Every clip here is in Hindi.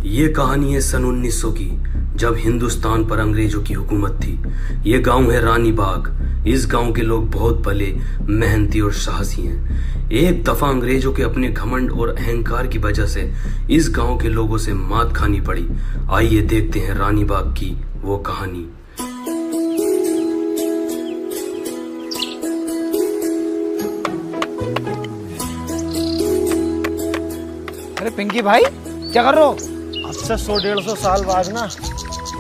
ये कहानी है सन 1900 की, जब हिंदुस्तान पर अंग्रेजों की हुकूमत थी। ये गांव है रानी बाग। इस गांव के लोग बहुत भले, मेहनती और साहसी हैं। एक दफा अंग्रेजों के अपने घमंड और अहंकार की वजह से इस गांव के लोगों से मात खानी पड़ी। आइए देखते हैं रानी बाग की वो कहानी। अरे पिंकी भाई, क्या कर रहे हो? अब से 100-150 साल बाद ना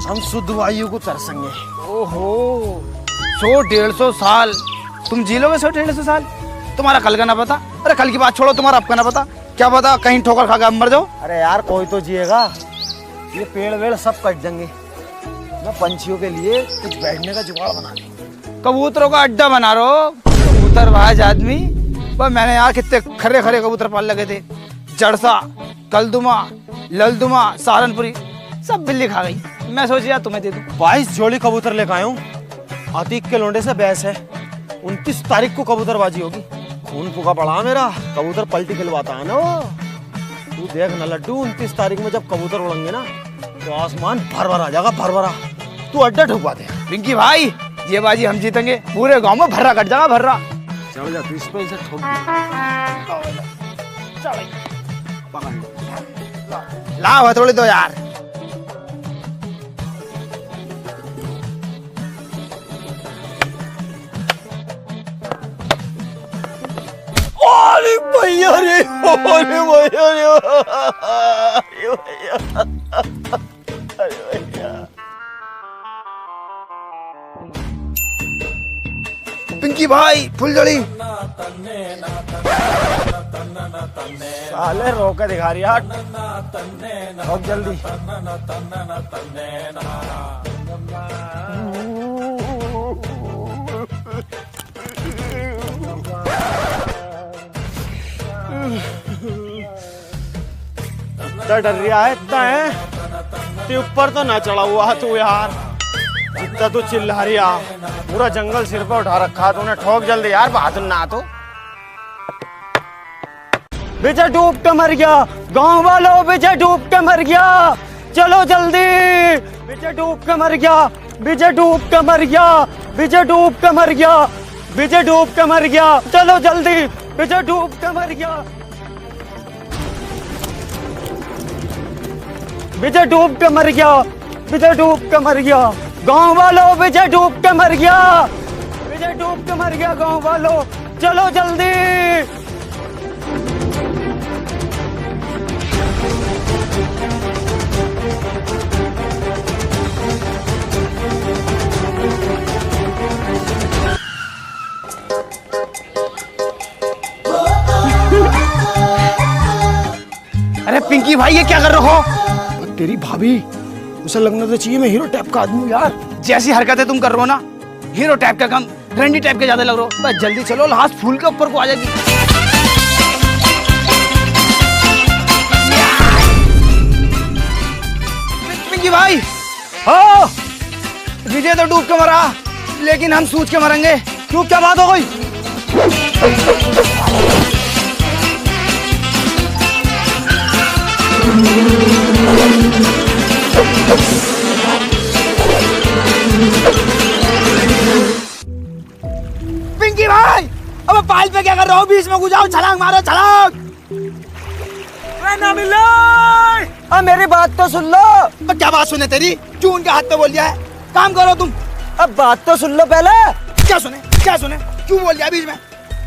हम शुद्ध वायु को तरसेंगे। ओहो, 100-150 साल तुम जी लोगे? 100-150 साल? तुम्हारा कल का ना पता। अरे कल की बात छोड़ो, तुम्हारा अब का ना पता। क्या पता कहीं ठोकर खा के मर जाओ। अरे यार कोई तो जिएगा, ये पेड़ वेड़ सब कट देंगे। मैं पंछियों के लिए कुछ बैठने का जुगाड़ बना दूं। कबूतरों का अड्डा बना रहे हो? कबूतरबाज आदमी। पर मैंने यार कितने खरे खरे कबूतर पाल लगे थे। जड़सा, कलदुमा, ललदुमा, सहारनपुरी, सब बिल्ली खा गई। मैं सोचा तुम्हें दे दूं। 22 जोड़ी कबूतर लेकर आया हूँ। अतीक के लोंडे से बहस है। 29 तारीख को कबूतरबाजी होगी। खून फूका पड़ा मेरा, कबूतर पलटी खिलवाता है ना वो। तू देख ना लड्डू, 29 तारीख में जब कबूतर उड़ेंगे ना तो आसमान भर भर आ जाएगा, भर भरा। तू अड्डा ठुकवा दे। पिंकी भाई, ये बाजी हम जीतेंगे। पूरे गांव में भर्रा कट जाएगा, भर्रा। चढ़ जा तू इस पे, इसे ठोक लाओ हथौड़ी दो यार। अरे भैया रे, अरे भैया रे, अरे भैया, अरे भैया। पिंकी भाई, फुलझड़ी। साले रोके दिखा रही यार, बहुत जल्दी। इतना डर रहा है, इतना है। ते ऊपर तो ना चढ़ा हुआ तू यार, जितना तू चिल्ला रही है। पूरा जंगल सिर पर उठा रखा तूने। ठोक जल्दी यार, बहादुर ना तो। विजय डूब के मर गया, गांव वालों विजय डूब के मर गया, चलो जल्दी। विजय डूब के मर गया, विजय डूब के मर गया, विजय डूब के मर गया, विजय डूब के मर गया, चलो जल्दी। विजय डूब के मर गया, विजय डूब के मर गया, विजय डूब के मर गया, गांव वालों विजय डूब के मर गया, विजय डूब के मर गया, गांव वालों चलो जल्दी। अरे पिंकी भाई, ये क्या कर रहे हो? तेरी भाभी, उसे लगना तो चाहिए मैं हीरो टाइप का आदमी हूँ यार। जैसी हरकतें तुम कर रहे हो ना, हीरो टाइप का कम, रंडी टाइप के ज्यादा लग रहे हो। बस जल्दी चलो, लास्ट फूल के ऊपर को आ जाएगी। पिंकी भाई, हो विजय तो डूब के मरा, लेकिन हम सूझ के मरेंगे। क्यों, क्या बात हो गई? पिंकी भाई, अब पाल पे क्या कर रहे हो? बीच में घुस जाओ, छलांग मारो, छलांग। ना मिले। अब मेरी बात तो सुन लो। अब क्या बात सुने तेरी? क्यों उनके हाथ पे बोल दिया है? काम करो तुम। अब बात तो सुन लो पहले। क्या सुने, क्या सुने? क्यों बोल दिया बीच में?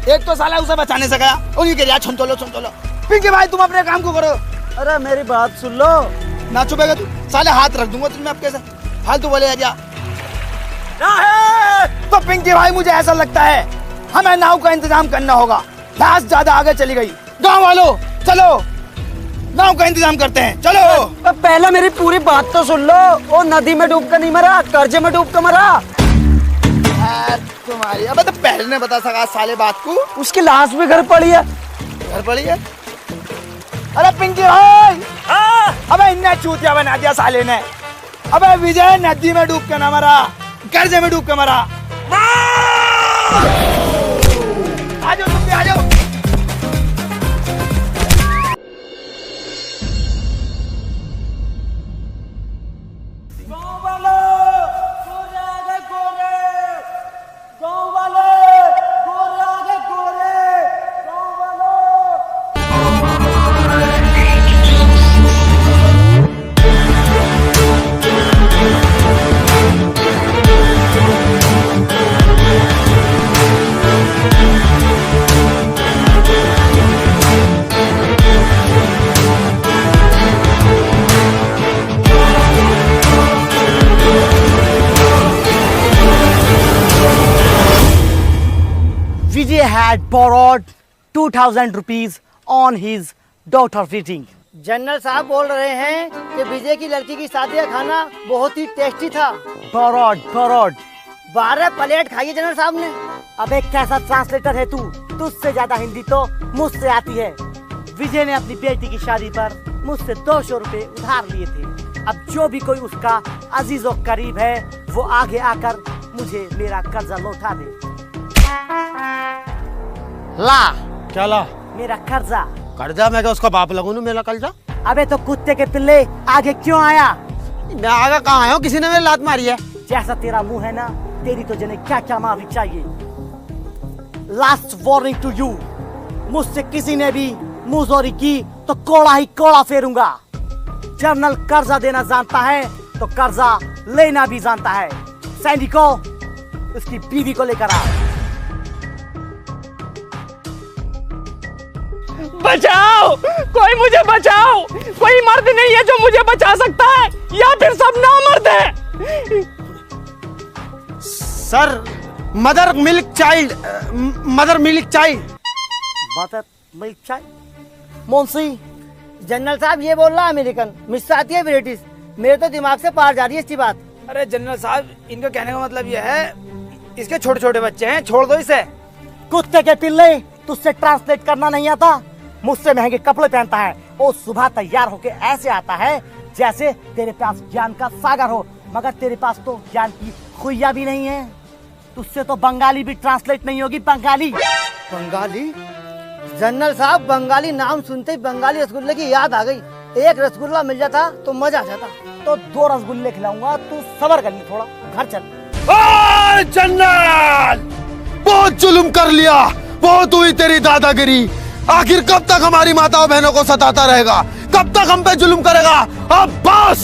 एक तो साला उसे बचाने से गया, उन्हीं के लिए छंचोलो छंचोलो। पिंकी भाई, तुम अपने काम को करो। अरे मेरी बात सुन लो। ना चुपेगा तू, साले हाथ रख दूंगा तुझमें। अब कैसे फालतू बोलेगा क्या? तो पिंकी भाई, मुझे ऐसा लगता है हमें नाव का इंतजाम करना होगा। लाश ज्यादा आगे चली गई। गांव वालों चलो, नाव का इंतजाम करते हैं, चलो। पहले मेरी पूरी बात तो सुन लो। वो नदी में डूब कर नहीं मरा, कर्जे में डूब कर मरा। तुम्हारी अब तो पहले ने बता सका साले बात को। उसकी लाश भी घर पड़ी है। घर पड़ी है? अरे पिंकी भाई, अबे इन्हें चूतिया बना दिया साले ने। अबे विजय नदी में डूब के ना मरा, कर्जे में डूब के मरा। आ जाओ तुम भी, आ जाओ। had borrowed 2,000 rupees on his daughter wedding. General साहब बोल रहे हैं कि विजय की लड़की की शादी का खाना बहुत ही टेस्टी था। Borrowed. 12 प्लेट खाई है जनरल साहब ने। अबे कैसा ट्रांसलेटर है तू? तुझसे ज्यादा हिंदी तो मुझसे आती है। विजय ने अपनी बेटी की शादी पर मुझसे 200 रुपए उधार लिए थे। अब जो भी कोई उसका अजीज और करीब है वो आगे आकर मुझे मेरा कर्जा लौटा दे। ला क्या ला? मेरा कर्जा। कर्जा? मैं क्या उसका बाप लगू ना मेरा कर्जा? अबे तो कुत्ते के पिल्ले आगे क्यों आया? मैं आगे कहाँ आया हूँ? किसी ने मेरी लात मारी है। जैसा तेरा मुंह है ना, तेरी तो जने क्या क्या माफी चाहिए। लास्ट वार्निंग टू यू, मुझसे किसी ने भी मुंहजोरी की तो कोड़ा ही कोड़ा फेरूंगा। जनरल कर्जा देना जानता है तो कर्जा लेना भी जानता है। सैनिकों, उसकी बीवी को लेकर आ। बचाओ, कोई मुझे बचाओ। कोई मर्द नहीं है जो मुझे बचा सकता है, या फिर सब नामर्द है। Sir, mother milk child. Mother milk child. मोंसी, जनरल साहब ये बोल रहा अमेरिकन, मुझसे आती है ब्रिटिश। मेरे तो दिमाग से पार जा रही है इसकी बात। अरे जनरल साहब, इनका कहने का मतलब यह है, इसके छोटे छोटे बच्चे हैं, छोड़ दो इसे। कुत्ते के पिल्ले, तुझसे ट्रांसलेट करना नहीं आता? मुझसे महंगे कपड़े पहनता है और सुबह तैयार होके ऐसे आता है जैसे तेरे पास ज्ञान का सागर हो, मगर तेरे पास तो ज्ञान की खुइया भी नहीं है। तुझसे तो बंगाली भी ट्रांसलेट नहीं होगी। बंगाली? जनरल साहब, बंगाली नाम सुनते ही बंगाली रसगुल्ले की याद आ गई। एक रसगुल्ला मिल जाता तो मजा आ जाता। तो 2 रसगुल्ले खिलाऊंगा, तू सबर कर ली थोड़ा, घर चल। जनरल, बहुत जुल्म कर लिया, बहुत हुई तेरी दादागिरी। आखिर कब तक हमारी माताओं बहनों को सताता रहेगा? कब तक हम पे जुल्म करेगा? अब बस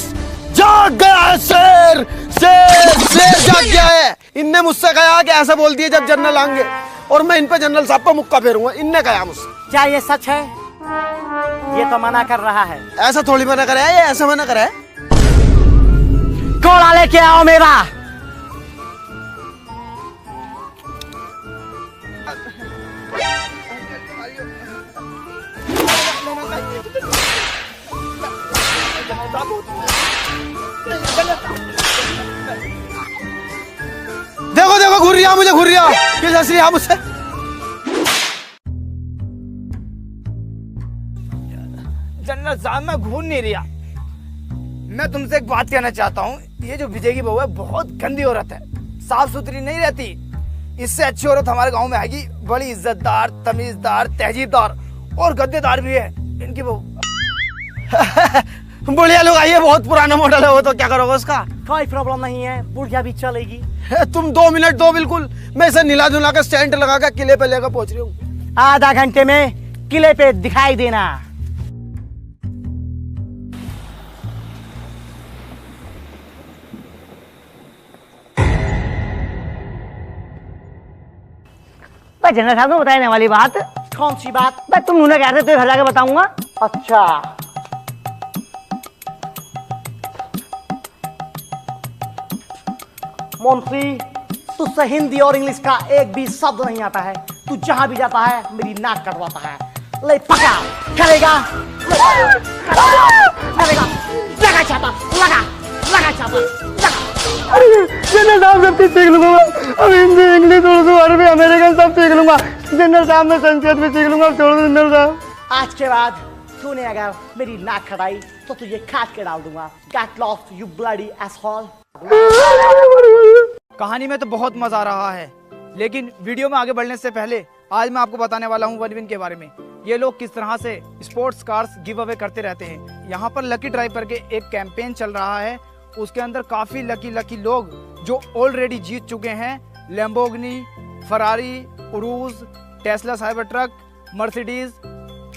जाग गया है शेर, शेर जाग गया है। इनने मुझसे कहा कि ऐसा बोल दिए जब जनरल आएंगे, और मैं इन पे जनरल साहब पर मुक्का फेरूंगा। इनने कहा मुझसे। क्या ये सच है? ये तो मना कर रहा है। ऐसा थोड़ी मना करे है, ये ऐसा मना करे है। कोड़ा लेके आओ मेरा। देखो देखो, घुर्रिया मुझे, घुर्रिया किस हंस रही है मुझसे। जनरल साहब, मैं घूर नहीं रहा। मैं तुमसे एक बात कहना चाहता हूँ। ये जो विजय की बहू है, बहुत गंदी औरत है, साफ सुथरी नहीं रहती। इससे अच्छी औरत हमारे गांव में आएगी, बड़ी इज्जतदार, तमीजदार, तहजीबदार और गद्देदार भी है इनकी बहू। बुढ़िया लोग आइए, बहुत पुराना मॉडल है वो, तो क्या करोगे उसका? कोई प्रॉब्लम नहीं है, बुढ़िया भी चलेगी। तुम 2 मिनट दो, बिल्कुल मैं इसे नीला धुला के स्टैंड लगा के किले पे लेकर पहुंच रही हूँ। आधा घंटे में किले पे दिखाई देना। भाई जनरल साहब को बताने वाली बात। कौन सी बात? भाई तुम उन्हें कहते तो घर जाके बताऊंगा। अच्छा, मोंसी, तुझसे हिंदी और इंग्लिश का एक भी शब्द नहीं आता है। तू जहां भी जाता है मेरी नाक कटवाता है। ले पका, करेगा करेगा, लगा छापा, लगा छापा, जनरल साहब सब कुछ सीख लूंगा। अब हिंदी, इंग्लिश, उर्दू, अरबी, अमेरिकन सब सीख लूंगा। जनरल साहब मैं संस्कृत भी सीख लूंगा। छोड़ दो जनरल साहब। आज के बाद तूने अगर मेरी नाक खटाई तो तुझे काट के डाल दूंगा। Get lost, you bloody asshole। कहानी में तो बहुत मजा आ रहा है, लेकिन वीडियो में आगे बढ़ने से पहले आज मैं आपको बताने वाला हूँ वनविन के बारे में। ये लोग किस तरह से स्पोर्ट्स कार्स गिव अवे करते रहते हैं। यहाँ पर लकी ड्राइव करके एक कैंपेन चल रहा है, उसके अंदर काफी लकी लोग जो ऑलरेडी जीत चुके हैं Lamborghini, Ferrari, Urus, Tesla cyber truck, Mercedes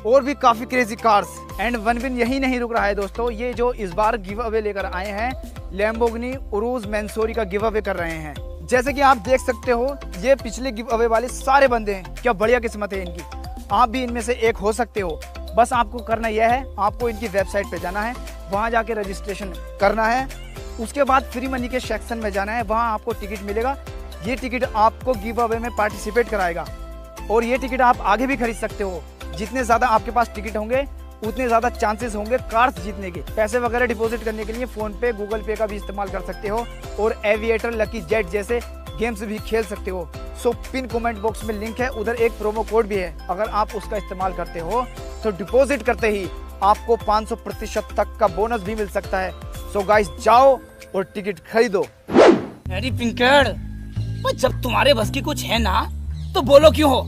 और भी काफी क्रेजी कार्स। एंड वनविन यही नहीं रुक रहा है दोस्तों, ये जो इस बार गिव अवे लेकर आए हैं लैम्बोर्गिनी, उरूज, मैंसोरी का गिव अवे कर रहे हैं। जैसे कि आप देख सकते हो, ये पिछले गिव अवे वाले सारे बंदे हैं। क्या बढ़िया किस्मत है इनकी, आप भी इनमें से एक हो सकते हो। बस आपको करना यह है, आपको इनकी वेबसाइट पे जाना है, वहाँ जाके रजिस्ट्रेशन करना है, उसके बाद फ्री मनी के सेक्शन में जाना है, वहाँ आपको टिकट मिलेगा। ये टिकट आपको गिव अवे में पार्टिसिपेट कराएगा। और ये टिकट आप आगे भी खरीद सकते हो। जितने ज्यादा आपके पास टिकट होंगे उतने ज्यादा चांसेस होंगे कार्स जीतने के। पैसे वगैरह डिपॉजिट करने के लिए फोन पे, गूगल पे का भी इस्तेमाल कर सकते हो और एविएटर, लकी जेट जैसे गेम्स भी खेल सकते हो। सो पिन कमेंट बॉक्स में लिंक है, उधर एक प्रोमो कोड भी है। अगर आप उसका इस्तेमाल करते हो तो डिपॉजिट करते ही आपको 500% तक का बोनस भी मिल सकता है। सो गाइस जाओ और टिकट खरीदो। अरे पिंकड़, पर जब तुम्हारे बस की कुछ है ना तो बोलो क्यों हो?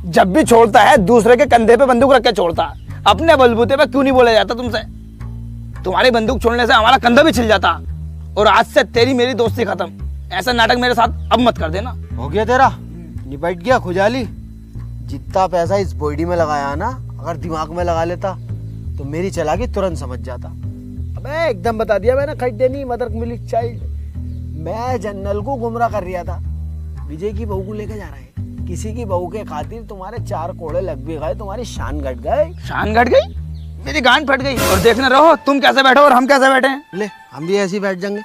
जब भी छोड़ता है दूसरे के कंधे पे बंदूक रख के छोड़ता, अपने बलबूते पे क्यों नहीं बोला जाता तुमसे? तुम्हारी बंदूक छोड़ने से हमारा कंधा भी छिल जाता। और आज से तेरी मेरी दोस्ती खत्म। ऐसा नाटक मेरे साथ अब मत कर देना। हो गया तेरा, निपट गया खुजाली। जितना पैसा इस बॉडी में लगाया ना, अगर दिमाग में लगा लेता तो मेरी चालाकी तुरंत समझ जाता। अबे एकदम बता दिया मैंने, खड्डे नहीं मदर मिल्क चाइल्ड। मैं जनरल को गुमराह कर रहा था, विजय की बहू को लेके जा रहा है। किसी की बहू के खातिर तुम्हारे 4 कोड़े लग भी गए, तुम्हारी शान घट गए। शान घट गई, मेरी गांड फट गई। और देखने रहो तुम कैसे बैठो और हम कैसे बैठे हैं। ले हम भी ऐसे ही बैठ जाएंगे।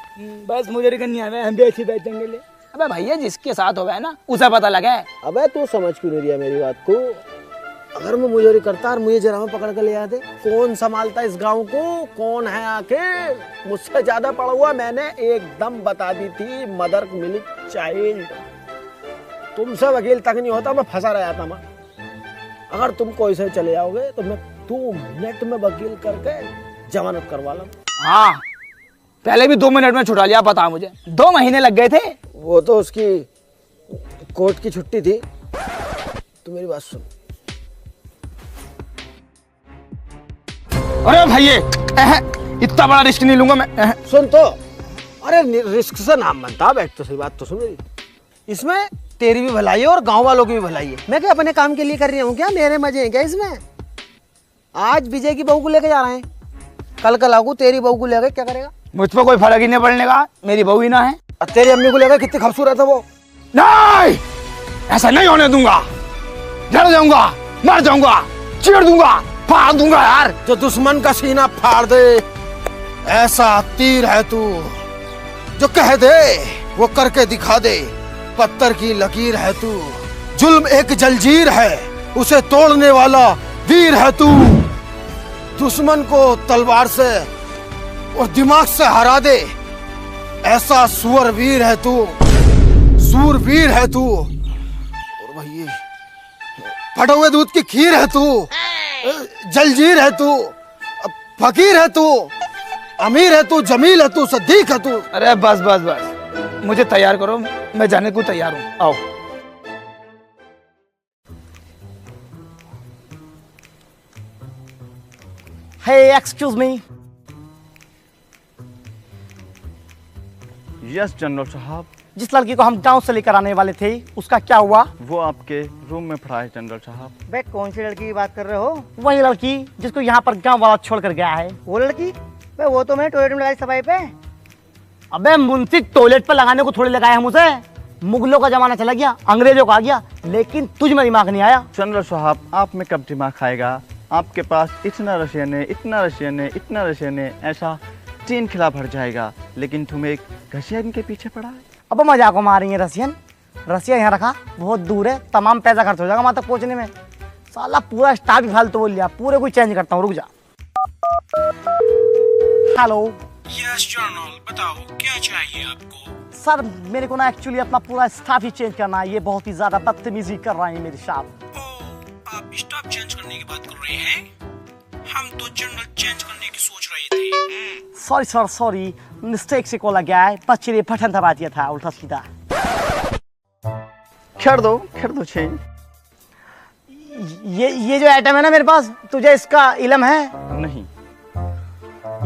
बस मुझे करनी है, हम भी ऐसे बैठ जाएंगे। ले अबे भैया, जिसके साथ हो गया ना उसे पता लगा है। अबे तू समझ क्यों नहीं रहा मेरी बात को? अगर मैं मुजोरी करता और मुझे जरा में पकड़ के ले आते, कौन संभालता इस गांव को? कौन है आखिर? मुझसे ज्यादा पड़ा हुआ मैंने एकदम बता दी थी, मदर मिल्क चाइल्ड। तुमसे वकील तक नहीं होता, मैं फंसा रहा था। मैं अगर तुम कोई से चले जाओगे तो मैं 2 मिनट में वकील करके जमानत करवा लूं। हाँ, पहले भी 2 मिनट में छुड़ा लिया, पता मुझे 2 महीने लग गए थे। वो तो उसकी कोर्ट की छुट्टी थी। तो मेरी बात सुन। अरे भैया, इतना बड़ा रिस्क नहीं लूंगा मैं। सुन तो, अरे रिस्क से नाम बनता। बैठ तो सही बात तो सुन मेरी। इसमें तेरी भी भलाई है और गांव वालों की भी भलाई है। मैं क्या अपने काम के लिए कर रही हूँ क्या? मेरे मजे हैं क्या इसमें? आज विजय की बहू को लेके जा रहे हैं, कल लागू तेरी बहू को लेकर क्या करेगा? मुझ पर कोई फर्क ही नहीं पड़ने का, मेरी बहू ही ना है। और तेरी अम्मी को लेकर कितनी खूबसूरत है वो। नहीं, ऐसा नहीं होने दूंगा। जड़ जाऊंगा, मर जाऊंगा, चीर दूंगा, फाड़ दूंगा यार। जो दुश्मन का सीना फाड़ दे, ऐसा तीर है तू। जो कह दे वो करके दिखा दे, पत्थर की लकीर है तू। जुल्म एक जंजीर है, उसे तोड़ने वाला वीर है तू। दुश्मन को तलवार से और दिमाग से हरा दे, ऐसा सुअर वीर है तू। सूरवीर है तू। और भाई फटे हुए दूध की खीर है तू। जलजीर है तू, फकीर है तू, अमीर है तू, जमील है तू, सदीक है तू। अरे बस बस बस, मुझे तैयार करो, मैं जाने को तैयार हूँ। आओ। हे एक्सक्यूज मी। यस जनरल साहब। जिस लड़की को हम गांव से लेकर आने वाले थे उसका क्या हुआ? वो आपके रूम में पड़ा है जनरल साहब। बे कौन सी लड़की की बात कर रहे हो? वही लड़की जिसको यहाँ पर गांव वाला छोड़ कर गया है। वो लड़की? बे वो तो मैंने टॉयलेट में लगाई सफाई पे। अबे मुंशी, टॉयलेट पे लगाने को थोड़ी लगाया हम उसे। मुगलों का जमाना चला गया, अंग्रेजों का आ गया, लेकिन तुझ में दिमाग नहीं आया। जनरल साहब, आप में कब दिमाग खाएगा? आपके पास इतना रशियन है, इतना रशियन है, इतना रशियन है, ऐसा 3 खिला भर जाएगा, लेकिन तुम एक रशियन के पीछे पड़ा है। अब मजाक को मारेंगे रशियन? रशिया यहाँ रखा, बहुत दूर है, तमाम पैसा खर्च हो जाएगा वहां तक पहुंचने में। साला पूरा स्टाफ ही फालतू बोल लिया, पूरे को चेंज करता हूँ, रुक जा। हेलो। यस जनरल, बताओ क्या चाहिए आपको? सर मेरे को ना एक्चुअली अपना पूरा स्टाफ ही चेंज करना है, ये बहुत ही ज्यादा बदतमीजी कर रहे हैं मेरे साथ। ओह, आप स्टाफ चेंज करने की बात कर रहे हैं? हम तो जनरल चेंज करने की सोच रहे थे। सॉरी सर, सॉरी, मिस्टेक से कॉल गया है, बच्चे ने पठन दबा दिया था उल्टा सीधा। कर दो चेंज। ये जो आइटम है ना मेरे पास, तुझे इसका इल्म है? नहीं।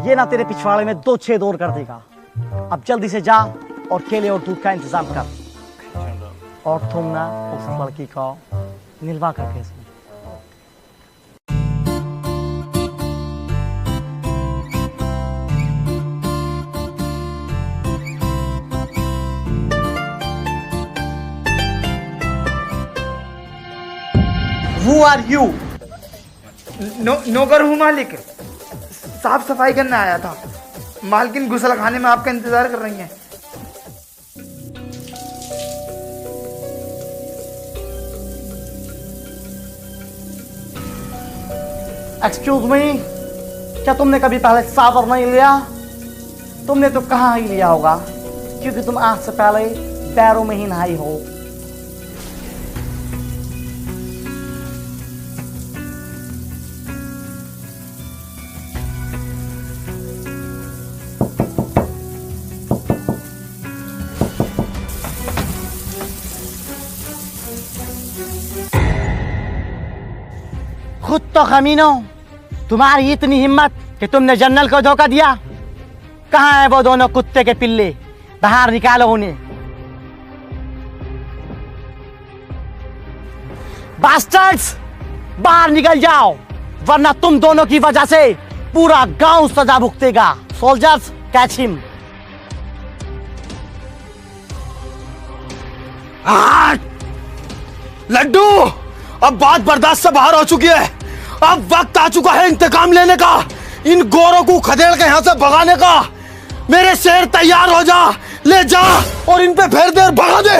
ये ना तेरे पिछवाड़े में 2 छेद और कर देगा। अब जल्दी से जा और केले और दूध का इंतजाम कर। और तुम ना उस लड़की को निलवा करके इसमें। Who are you? नौकर हूँ मालिक, साफ सफाई करने आया था। मालकिन गुसल खाने में आपका इंतजार कर रही हैं। एक्सक्यूज मी, क्या तुमने कभी पहले सावर नहीं लिया? तुमने तो कहाँ ही लिया होगा, क्योंकि तुम आज से पहले पैरों में ही नहाई हो। खुद तो कमीनो, तुम्हारी इतनी हिम्मत कि तुमने जनरल को धोखा दिया। कहाँ है वो दोनों कुत्ते के पिल्ले? बाहर निकालो उन्हें। बास्टर्ड्स, बाहर निकल जाओ, वरना तुम दोनों की वजह से पूरा गांव सजा भुगतेगा। Soldiers, catch him. लड्डू, अब बात बर्दाश्त से बाहर हो चुकी है। अब वक्त आ चुका है इंतकाम लेने का, इन गोरों को खदेड़ के यहाँ से भगाने का। मेरे शेर तैयार हो जा, ले जा और इन पे फेर दे, भगा दे।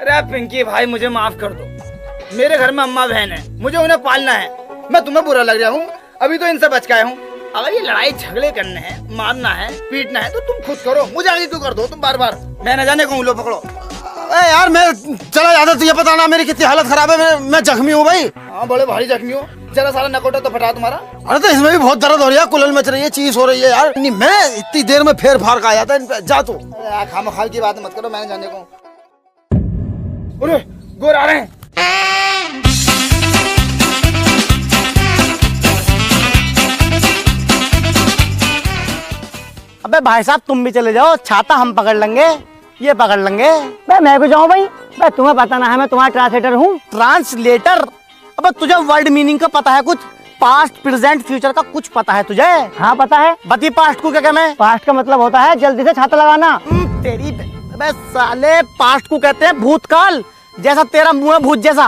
अरे पिंकी भाई, मुझे माफ कर दो। मेरे घर में अम्मा बहन है, मुझे उन्हें पालना है। मैं तुम्हें बुरा लग रहा हूँ, अभी तो इनसे बच के आया हूँ। अगर ये लड़ाई झगड़े करने हैं, मारना है, पीटना है, तो तुम खुद करो, मुझे आगे क्यों कर दो तुम बार बार? मैं न जाने कहूँ, लो पकड़ो। यार मैं चला जाता, तुझे पता ना मेरी कितनी हालत खराब है। मैं जख्मी हूँ भाई। हाँ, बड़े भारी जख्मी हो। जरा सारा नकोटा तो फटा तुम्हारा। अरे तो इसमें भी बहुत दर्द हो रही है, कुलल मच रही है, चीज हो रही है यार। नहीं, मैं इतनी देर में फेर फार का आया था इन पे। जा तू। खामखाल की बात मत करो, मैंने जाने को। अरे गोर आ रहे हैं। अबे भाई साहब, तुम भी चले जाओ, छाता हम पकड़ लेंगे, ये पकड़ लेंगे। मैं भी जाऊं भाई? तुम्हें पता ना है मैं तुम्हारा ट्रांसलेटर हूँ। ट्रांसलेटर? अबे तुझे वर्ड मीनिंग का पता है कुछ? पास्ट, प्रेजेंट, फ्यूचर का कुछ पता है तुझे? हाँ पता है। बती पास्ट को क्या कहते हैं? पास्ट का मतलब होता है जल्दी से छाता लगाना। तेरी अबे साले, पास्ट को कहते हैं भूतकाल, जैसा तेरा मुंह है भूत जैसा।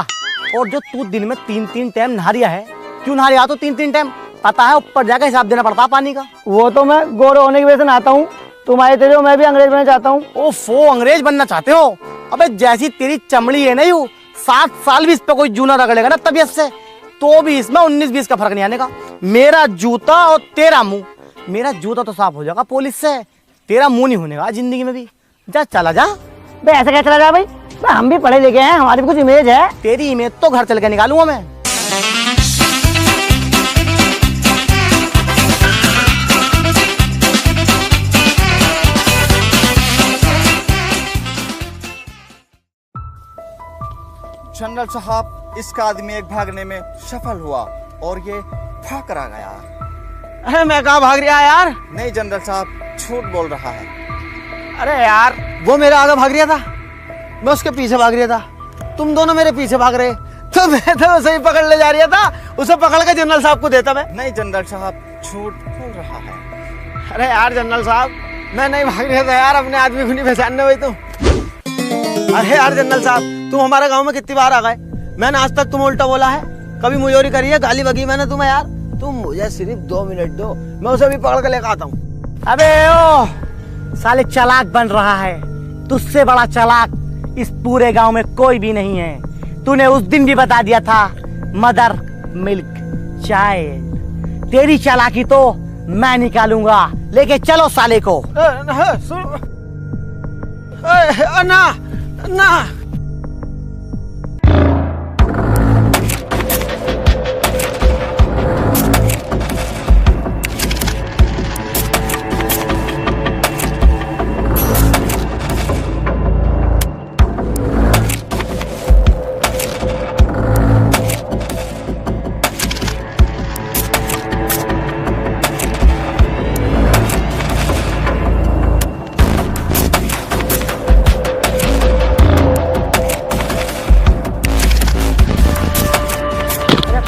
और जो तू दिन में 3-3 टाइम नहा रिया है, क्यों नहा रिया? तो 3-3 टाइम पता है, ऊपर जाकर हिसाब देना पड़ता है पानी का। वो तो मैं गोरे होने की वजह से नहाता हूँ, तुम्हारे तेरे मैं भी अंग्रेज बनना चाहता हूँ। ओफो, अंग्रेज बनना चाहते हो? अबे जैसी तेरी चमड़ी है ना, यू 7 साल भी इस पे कोई जूना रगड़ेगा ना तबीयत से, तो भी इसमें 19-20 का फर्क नहीं आने का। मेरा जूता और तेरा मुंह, मेरा जूता तो साफ हो जाएगा पुलिस से, तेरा मुंह नहीं होने का जिंदगी में भी। जा, चला जा। बे ऐसा क्या चला जा भाई? हम भी पढ़े लिखे हैं, हमारी भी कुछ इमेज है। तेरी इमेज तो घर चल के निकालूंगा मैं। जनरल साहब, इसका आदमी एक भागने में सफल हुआ और ये भाग कर आ गया। अरे मैं कहाँ भाग रहा है यार? नहीं जनरल साहब, झूठ बोल रहा है। अरे यार, वो मेरे आगे भाग रहा था, मैं उसके पीछे भाग रहा था, तुम दोनों मेरे पीछे भाग रहे, तो मैं तो उसे ही पकड़ ले जा रहा था। उसे पकड़ के जनरल साहब को देता मैं। नहीं जनरल साहब, झूठ बोल रहा है। अरे यार जनरल साहब, मैं नहीं भाग रहा था यार, अपने आदमी को नहीं पहचानने हुई तुम। अरे यार जनरल साहब, तुम हमारे गांव में कितनी बार आ गए, मैंने आज तक तुम उल्टा बोला है, कभी मुजोरी करी है, गाली बगी मैंने तुम्हें यार। तुम मुझे सिर्फ 2 मिनट दो, मैं उसे भी पकड़ के लेकर आता हूँ। अबे ओ साले, चालाक बन रहा है, तुझसे बड़ा चालाक इस पूरे गांव में कोई भी नहीं है। तूने उस दिन भी बता दिया था, मदर मिल्क चाइल्ड। तेरी चालाकी तो मैं निकालूंगा, लेके चलो साले को। ना ना,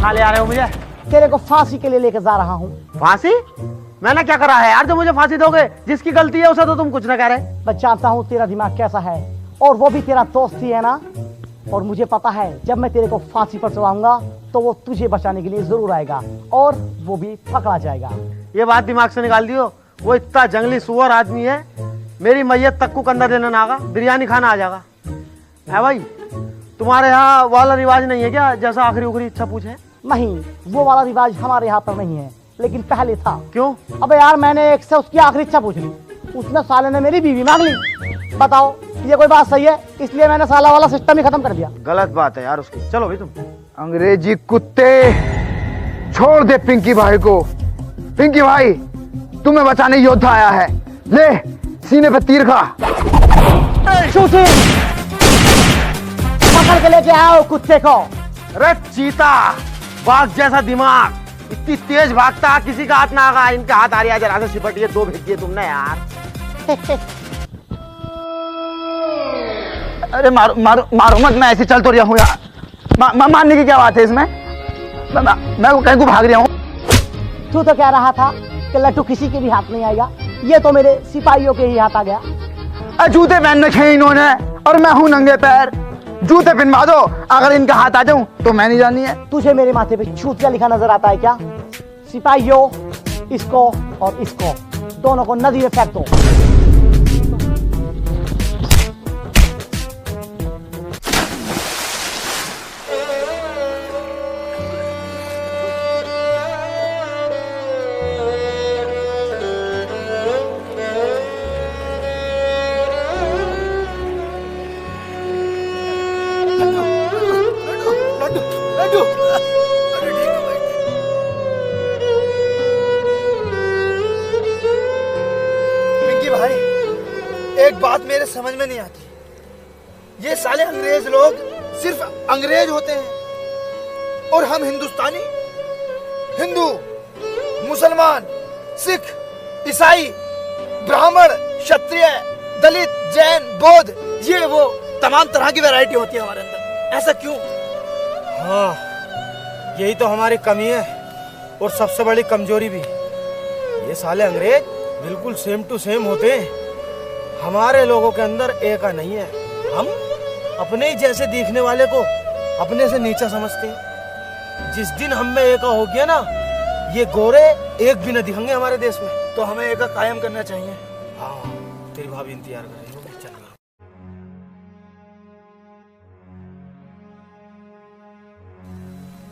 ले आ रहे हो मुझे? तेरे को फांसी के लिए लेकर जा रहा हूँ। फांसी? मैंने क्या करा है यार जो मुझे फांसी दोगे? जिसकी गलती है उसे तो तुम कुछ ना कह रहे। मैं जानता हूँ तेरा दिमाग कैसा है, और वो भी तेरा दोस्त ही है ना। और मुझे पता है जब मैं तेरे को फांसी पर चढ़ाऊंगा तो वो तुझे बचाने के लिए जरूर आएगा, और वो भी पकड़ा जाएगा। ये बात दिमाग से निकाल दियो, वो इतना जंगली सुअर आदमी है, मेरी मैयत तक को कंधा देने ना आगा, बिरयानी खाना आ जाएगा। है भाई, तुम्हारे यहाँ वाला रिवाज नहीं है क्या, जैसा आखिरी उखरी इच्छा पूछे? नहीं, वो वाला रिवाज हमारे यहाँ पर नहीं है, लेकिन पहले था। क्यों? अबे यार, मैंने एक से उसकी आखिरी इच्छा पूछ ली, उसने साले ने मेरी बीवी मांग ली। बताओ ये कोई बात सही है? इसलिए मैंने साला वाला सिस्टम ही खत्म कर दिया। गलत बात है यार उसकी। चलो भाई तुम। अंग्रेजी कुत्ते, छोड़ दे पिंकी भाई को। पिंकी भाई, तुम्हें बचाने योद्धा आया है, ले सीने पे तीर खा। शूटिंग पकड़ के लेके आओ कुत्ते को। अरे चीता, बाघ जैसा दिमाग, इतनी तेज भागता, किसी का हाथ ना आगा। इनके हाथ आ रही है, जरा से सिपटिए, 2 भेज दिए तुमने यार। अरे मारो मारो मारो मत, मैं ऐसे चल तो रहा हूँ यार। मारने की क्या बात है इसमें? मैं कहीं को भाग रहा हूँ। तू तो कह रहा था कि लट्टू किसी के भी हाथ नहीं आएगा, ये तो मेरे सिपाहियों के ही हाथ आ गया। जूते पहन रखे हैं इन्होंने और मैं हूँ नंगे पैर। जूते पहनवा दो, अगर इनका हाथ आ जाऊं तो मैं नहीं जानी है। तुझे मेरे माथे पे छूतिया लिखा नजर आता है क्या? सिपाहियों, इसको और इसको दोनों को नदी में फेंक दो। एक बात मेरे समझ में नहीं आती, ये साले अंग्रेज लोग सिर्फ अंग्रेज होते हैं और हम हिंदुस्तानी, हिंदू, मुसलमान, सिख, ईसाई, ब्राह्मण, क्षत्रिय, दलित, जैन, बौद्ध, ये वो तमाम तरह की वैरायटी होती है हमारे अंदर। ऐसा क्यों? हाँ, यही तो हमारी कमी है और सबसे बड़ी कमजोरी भी। ये साले अंग्रेज बिल्कुल सेम टू सेम होते हैं, हमारे लोगों के अंदर एका नहीं है। हम अपने ही जैसे दिखने वाले को अपने से नीचा समझते हैं। जिस दिन हम में एका हो गया ना, ये गोरे एक भी न दिखेंगे हमारे देश में। तो हमें एका कायम करना चाहिए। हाँ, तेरी भाभी इंतजार कर रही होगी। चल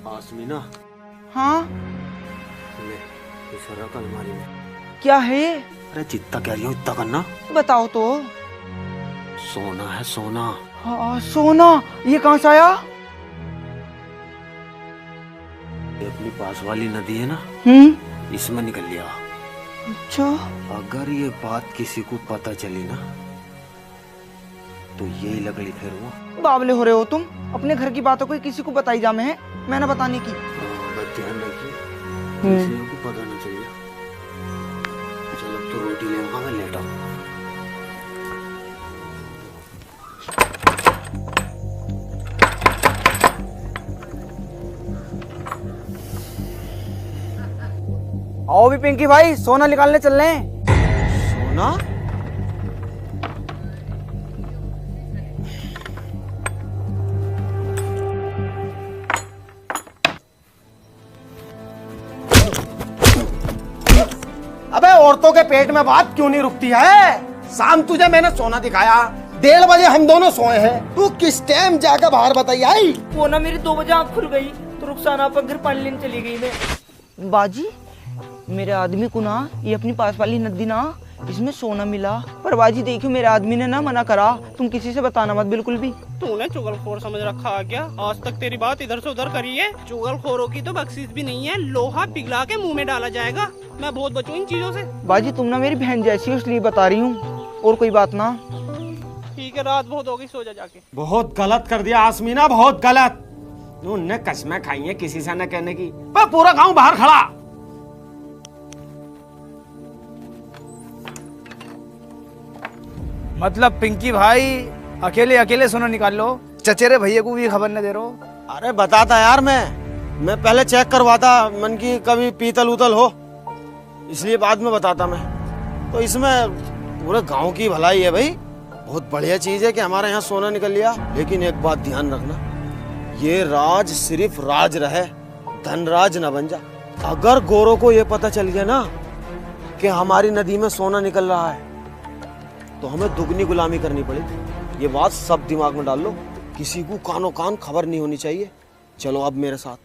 आसमीना, हाँ ले इस रख अलमारी में। क्या है? अरे जितना कह रही हूँ इतना करना। बताओ तो। सोना है सोना। हाँ सोना, ये कहाँ से आया? ये अपनी पास वाली नदी है ना, इसमें निकल लिया। अच्छा, अगर ये बात किसी को पता चली ना तो यही लगड़ी फेरूंगा। बावले हो रहे हो तुम, अपने घर की बातों को किसी को बताई जा में है, मैंने बताने की। बस ध्यान रखिए किसी को पता नहीं चलिए। चल अब तो रोटी ले आऊंगा, मैं लेटा हूँ। आओ भी पिंकी भाई, सोना निकालने चल रहे हैं। सोना? अबे औरतों के पेट में बात क्यों नहीं रुकती है? शाम तुझे मैंने सोना दिखाया, 1:30 बजे हम दोनों सोए हैं, तू किस टाइम जाकर बाहर बताई आई? वो ना मेरी 2 बजे आँख खुल गई तो रुखसाना पर घर पानी लेने चली गई मैं। बाजी, मेरे आदमी को ना ये अपनी पास वाली नदी ना, इसमें सोना मिला। पर बाजी देखियो, मेरे आदमी ने ना मना करा, तुम किसी से बताना मत बिल्कुल भी। तूने चुगलखोर समझ रखा है क्या? आज तक तेरी बात इधर से उधर करी है। चुगलखोरों की तो बख्शीश भी नहीं है, लोहा पिघला के मुंह में डाला जाएगा। मैं बहुत बचूं इन चीजों से। बाजी तुम ना मेरी बहन जैसी हो, इसलिए बता रही हूँ, और कोई बात ना। ठीक है, रात बहुत हो गई, सो जा जाके। बहुत गलत कर दिया आसमीना, बहुत गलत। उनने कसमें खाई है किसी से न कहने की, पर पूरा गांव बाहर खड़ा। मतलब पिंकी भाई अकेले अकेले सोना निकाल लो, चचेरे भैया को भी खबर न दे रहो। अरे बताता यार, मैं पहले चेक करवाता मन की कभी पीतल उतल हो, इसलिए बाद में बताता मैं। तो इसमें पूरे गांव की भलाई है भाई, बहुत बढ़िया चीज है कि हमारे यहाँ सोना निकल लिया। लेकिन एक बात ध्यान रखना, ये राज सिर्फ राज रहे, धनराज न बन जा। अगर गोरों को ये पता चल गया ना कि हमारी नदी में सोना निकल रहा है तो हमें दुगनी गुलामी करनी पड़ेगी। ये बात सब दिमाग में डाल लो, किसी को कानो कान खबर नहीं होनी चाहिए। चलो अब मेरे साथ।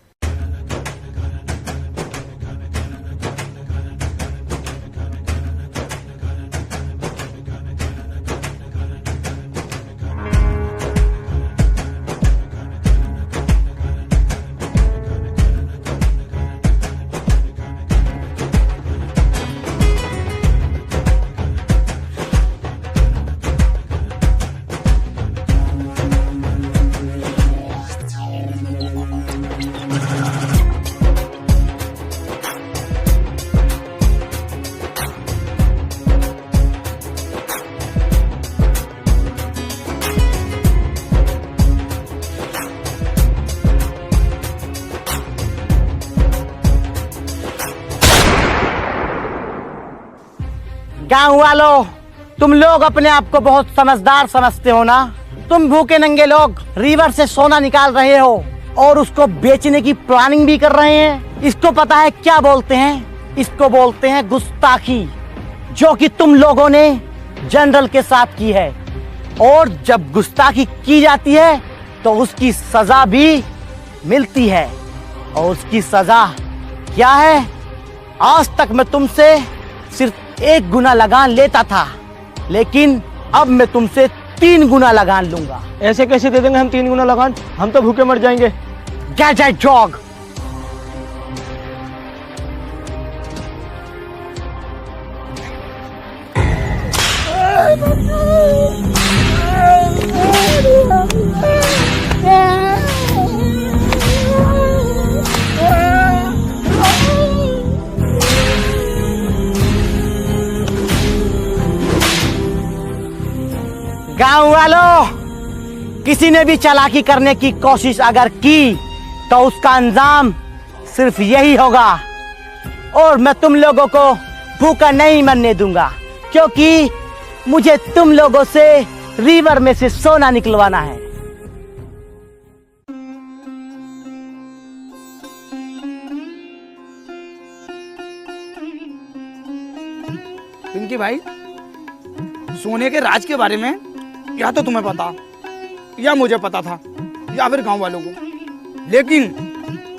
गांव वालों, तुम लोग अपने आप को बहुत समझदार समझते हो ना। तुम भूखे नंगे लोग रिवर से सोना निकाल रहे हो और उसको बेचने की प्लानिंग भी कर रहे हैं। इसको पता है क्या बोलते हैं? इसको बोलते हैं गुस्ताखी, जो कि तुम लोगों ने जनरल के साथ की है। और जब गुस्ताखी की जाती है तो उसकी सजा भी मिलती है। और उसकी सजा क्या है? आज तक मैं तुमसे सिर्फ 1 गुना लगान लेता था, लेकिन अब मैं तुमसे 3 गुना लगान लूंगा। ऐसे कैसे दे देंगे हम 3 गुना लगान? हम तो भूखे मर जाएंगे। Get that dog. गांव वालों, किसी ने भी चालाकी करने की कोशिश अगर की तो उसका अंजाम सिर्फ यही होगा। और मैं तुम लोगों को भूखा नहीं मरने दूंगा, क्योंकि मुझे तुम लोगों से रिवर में से सोना निकलवाना है। पिंकी भाई, सोने के राज के बारे में या तो तुम्हें पता या मुझे पता था या फिर गांव वालों को, लेकिन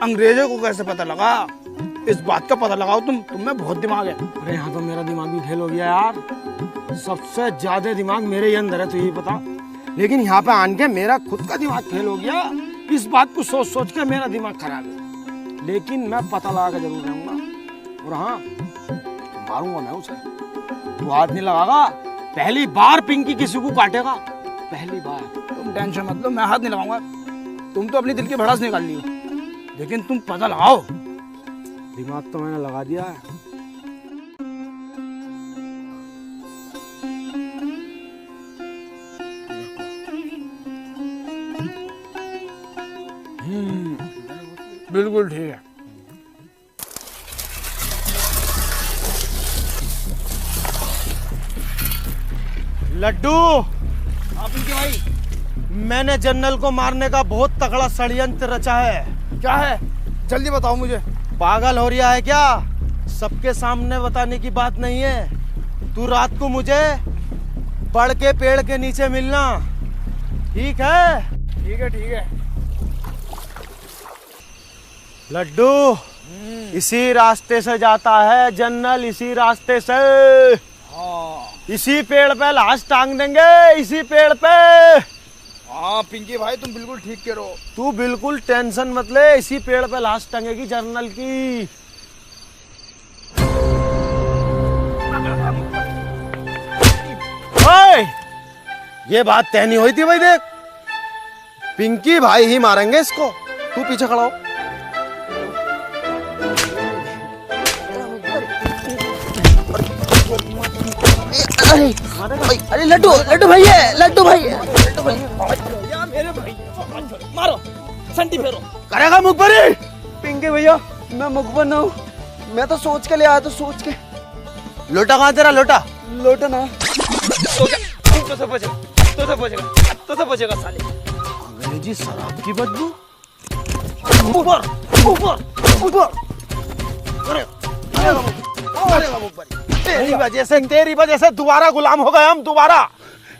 अंग्रेजों को कैसे पता लगा? इस बात का पता लगाओ। तुम में बहुत दिमाग है। अरे यहाँ तो मेरा दिमाग भी फेल हो गया यार। सबसे ज्यादा दिमाग मेरे ही अंदर है, तो ये पता। लेकिन यहाँ पे आन के मेरा खुद का दिमाग फेल हो गया। इस बात को सोच सोच के मेरा दिमाग खराब है। लेकिन मैं पता लगा के जरूर रहूंगा। और हाँ, मारूंगा मैं उसे। तू हाथ नहीं लगागा। पहली बार पिंकी किसी को काटेगा, पहली बार। तुम टेंशन मत लो, मैं हाथ नहीं लगाऊंगा। तुम तो अपनी दिल की भड़ास निकाल ली हो, लेकिन तुम पता लगाओ। दिमाग तो मैंने लगा दिया है। बिल्कुल ठीक है। लड्डू, आप इनके भाई, मैंने जनरल को मारने का बहुत तगड़ा षड्यंत्र रचा है। क्या है? जल्दी बताओ मुझे। पागल हो रहा है क्या? सबके सामने बताने की बात नहीं है। तू रात को मुझे बड़ के पेड़ के नीचे मिलना, ठीक है? ठीक है, ठीक है। लड्डू, इसी रास्ते से जाता है जनरल, इसी रास्ते से। इसी पेड़ पे लाश टांग देंगे, इसी पेड़ पे। हाँ पिंकी भाई, तुम बिल्कुल ठीक कह रहे हो। तू बिल्कुल टेंशन मत ले, इसी पेड़ पे लाश टंगेगी जनरल की। ओए, ये बात तय नहीं हुई थी भाई। देख, पिंकी भाई ही मारेंगे इसको। तू पीछे खड़ा हो। अरे लड्डू, लड्डू भाई है, लड्डू भाई है, लड्डू भाई या मेरे भाई, मारो, संटी फेरो। करेगा मुखबरी? पिंकी भैया, मैं मुखबर ना हूँ। मैं तो सोच के ले आया, तो सोच के। लोटा कहाँ तेरा? लोटा लोटा ना। तो से बचेगा साले। अंग्रेजी शराब की बदबू। ऊपर ऊपर ऊपर। तेरी वजह से दोबारा गुलाम हो गए हम, दोबारा।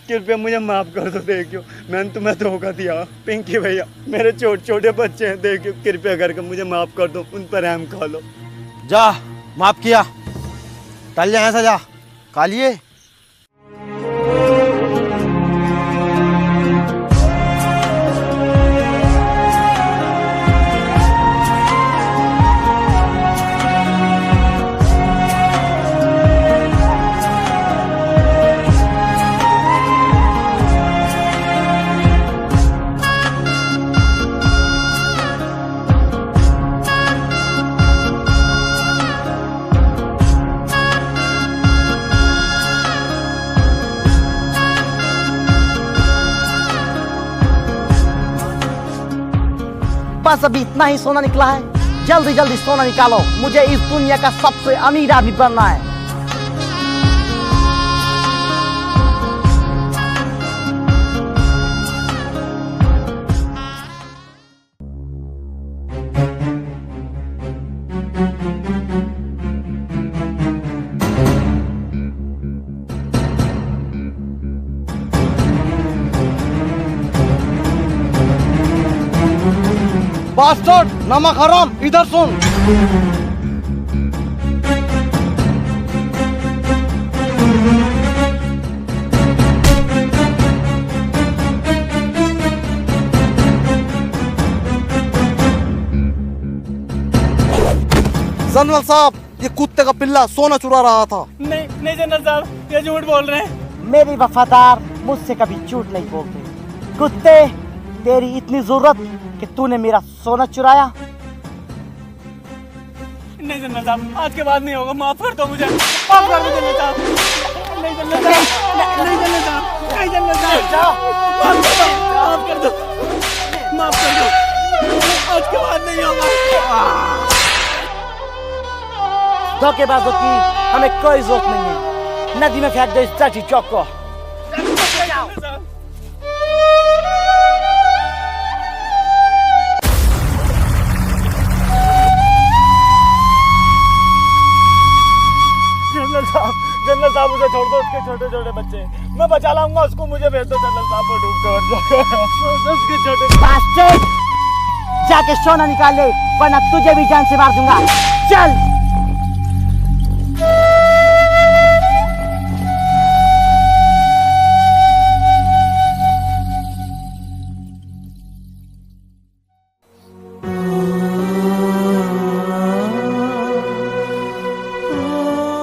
कृपया मुझे माफ कर दो। देखियो, मैंने तुम्हें धोखा दिया। पिंकी भैया, मेरे छोटे छोटे बच्चे हैं। देखियो, कृपया करके मुझे माफ कर दो। उन पर रहम खा लो। जा, माफ किया। टल जाए ऐसा, जा कालिए। बस अभी इतना ही सोना निकला है। जल्दी जल्दी सोना निकालो, मुझे इस दुनिया का सबसे अमीर आदमी बनना है। बास्टर्ड, नमक हराम, इधर सुन। जनरल साहब, ये कुत्ते का पिल्ला सोना चुरा रहा था। नहीं जनरल साहब, ये झूठ बोल रहे हैं। मेरी वफादार मुझसे कभी झूठ नहीं बोलते। कुत्ते, तेरी इतनी जरूरत कि तूने मेरा सोना चुराया? नहीं जनरल साहब, आज के बाद नहीं होगा, माफ कर दो मुझे, माफ कर दो जनरल साहब। नहीं जनरल साहब, नहीं जनरल साहब, नहीं जनरल साहब, माफ कर दो, माफ कर दो, आज के बाद नहीं होगा। धोखेबाजों की हमें कोई जरूरत नहीं है। नदी में फेंक दो इस चाची चौक को। जनरल साहब उसे छोड़ दो, उसके छोटे छोटे बच्चे मैं बचा लाऊंगा उसको, मुझे भेज दो जनरल साहब, वो डूब कर उसके छोटे। बास्टर्ड, जाके सोना निकाल ले, वरना तुझे भी जान से मार दूंगा। चल।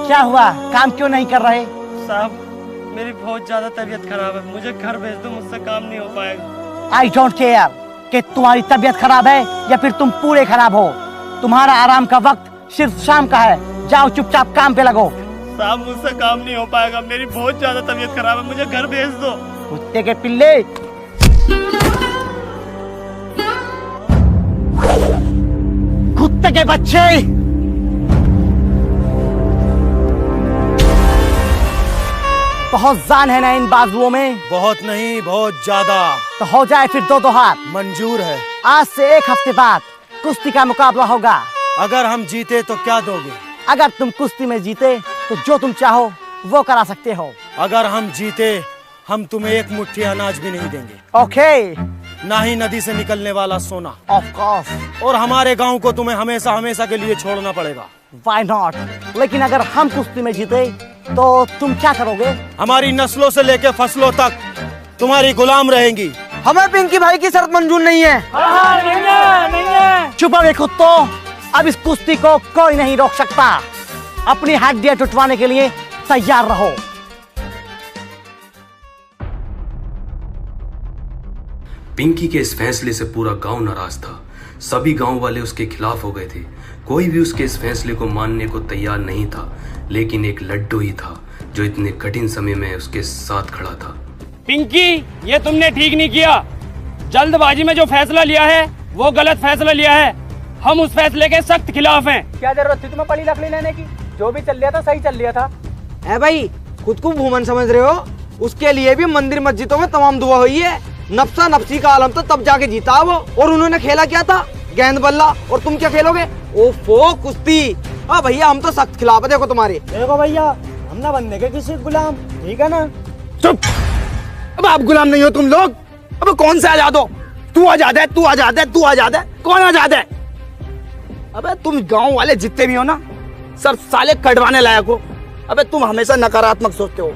क्या हुआ, काम क्यों नहीं कर रहे? साहब मेरी बहुत ज्यादा तबीयत खराब है, मुझे घर भेज दो, मुझसे काम नहीं हो पाएगा। आई डोंट केयर कि तुम्हारी तबीयत खराब है या फिर तुम पूरे खराब हो। तुम्हारा आराम का वक्त सिर्फ शाम का है। जाओ चुपचाप काम पे लगो। साहब मुझसे काम नहीं हो पाएगा, मेरी बहुत ज्यादा तबीयत खराब है, मुझे घर भेज दो। कुत्ते के पिल्ले, कुत्ते के बच्चे, बहुत जान है ना इन बाजुओं में? बहुत नहीं, बहुत ज्यादा। तो हो जाए फिर दो हाथ। मंजूर है। आज से एक हफ्ते बाद कुश्ती का मुकाबला होगा। अगर हम जीते तो क्या दोगे? अगर तुम कुश्ती में जीते तो जो तुम चाहो वो करा सकते हो। अगर हम जीते, हम तुम्हें एक मुट्ठी अनाज भी नहीं देंगे। ओके। ना ही नदी से निकलने वाला सोना। Of course. और हमारे गांव को तुम्हें हमेशा हमेशा के लिए छोड़ना पड़ेगा। Why not? लेकिन अगर हम कुश्ती में जीते तो तुम क्या करोगे? हमारी नस्लों से लेकर फसलों तक तुम्हारी गुलाम रहेंगी। हमें पिंकी भाई की शर्त मंजूर नहीं है। नहीं है। चुप रहो कुत्तों, अब इस कुश्ती को कोई नहीं रोक सकता। अपनी हड्डियां टुटवाने के लिए तैयार रहो। पिंकी के इस फैसले से पूरा गांव नाराज था। सभी गांव वाले उसके खिलाफ हो गए थे। कोई भी उसके इस फैसले को मानने को तैयार नहीं था, लेकिन एक लड्डू ही था जो इतने कठिन समय में उसके साथ खड़ा था। पिंकी, ये तुमने ठीक नहीं किया। जल्दबाजी में जो फैसला लिया है वो गलत फैसला लिया है। हम उस फैसले के सख्त खिलाफ हैं। क्या जरूरत थी तुम्हें पड़ी लकड़ी लेने की? जो भी चल लिया था सही चल लिया था। है भाई, खुद को भूमन समझ रहे हो? उसके लिए भी मंदिर मस्जिदों में तमाम दुआ हुई है। नफ्सा नफ्सी का आलम तो तब जाके जीता वो। और उन्होंने खेला क्या था? गेंद बल्ला। और तुम क्या खेलोगे? ओफो, कुश्ती। हाँ भैया, हम तो सख्त खिलाफ है। देखो तुम्हारे। देखो भैया, हम ना बनने के किसी गुलाम, ठीक है ना? चुप। अब आप गुलाम नहीं हो तुम लोग। अब कौन से आजाद हो? तू आजाद है, तू आजाद है, तू आजाद है। कौन आजाद है? अबे तुम गांव वाले जितने भी हो ना, सब साले कटवाने लायक हो। अबे तुम हमेशा नकारात्मक सोचते हो,